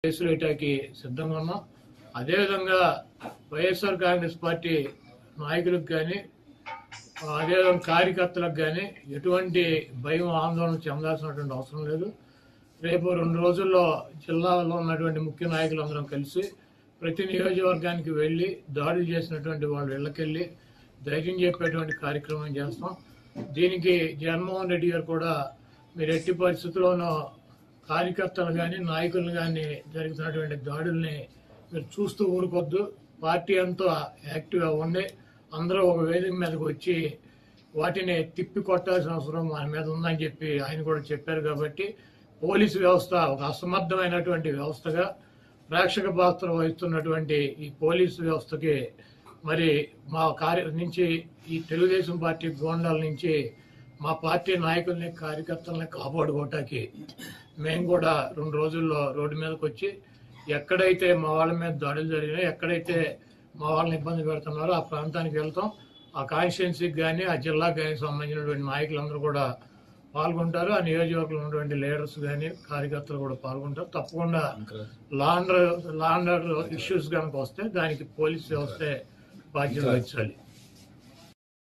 కేసులు వేయటానికి సిద్ధంగా ఉన్నాం. అదేవిధంగా వైఎస్ఆర్ కాంగ్రెస్ పార్టీ నాయకులకు కానీ అదేవిధంగా కార్యకర్తలకు కానీ ఎటువంటి భయం ఆందోళన చెందాల్సినటువంటి అవసరం లేదు. రేపు 2 రోజుల్లో జిల్లాలో ఉన్నటువంటి ముఖ్య నాయకులందరం కలిసి ప్రతి నియోజకవర్గానికి వెళ్ళి దాడులు చేసినటువంటి వాళ్ళ ఇళ్లకెళ్ళి ధైర్యం చెప్పేటువంటి కార్యక్రమం చేస్తాం. దీనికి జగన్మోహన్ రెడ్డి గారు కూడా మీరు ఎట్టి పరిస్థితుల్లోనూ కార్యకర్తలు కానీ నాయకులు కానీ జరుగుతున్నటువంటి దాడుల్ని మీరు చూస్తూ ఊరుకొద్దు. పార్టీ అంతా యాక్టివ్గా ఉండి అందరూ ఒక వేదిక మీదకి వచ్చి వాటిని తిప్పి కొట్టాల్సిన అవసరం మన మీద ఉందని చెప్పి ఆయన కూడా చెప్పారు. కాబట్టి పోలీసు వ్యవస్థ ఒక అసమర్థమైనటువంటి వ్యవస్థగా ప్రేక్షక పాత్ర వహిస్తున్నటువంటి ఈ పోలీసు వ్యవస్థకి మరి మా నుంచి ఈ తెలుగుదేశం పార్టీ గోండాల నుంచి మా పార్టీ నాయకుల్ని కార్యకర్తల్ని కాపాడుకోవటానికి మేము కూడా 2 రోజుల్లో రోడ్డు మీదకి వచ్చి ఎక్కడైతే మా వాళ్ళ మీద దాడులు జరిగినాయో ఎక్కడైతే మా వాళ్ళని ఇబ్బంది పెడుతున్నారో ఆ ప్రాంతానికి వెళ్తాం. ఆ కాన్స్టిట్యున్సీకి కానీ ఆ జిల్లాకు కానీ సంబంధించినటువంటి నాయకులందరూ కూడా పాల్గొంటారు. ఆ నియోజకవర్గంలో ఉన్నటువంటి లీడర్స్ కానీ కార్యకర్తలు కూడా పాల్గొంటారు. తప్పకుండా లా అండ్ ఆర్డర్ ఇష్యూస్ కనుక వస్తే దానికి పోలీస్ వ్యవస్థే బాధ్యత వహించాలి.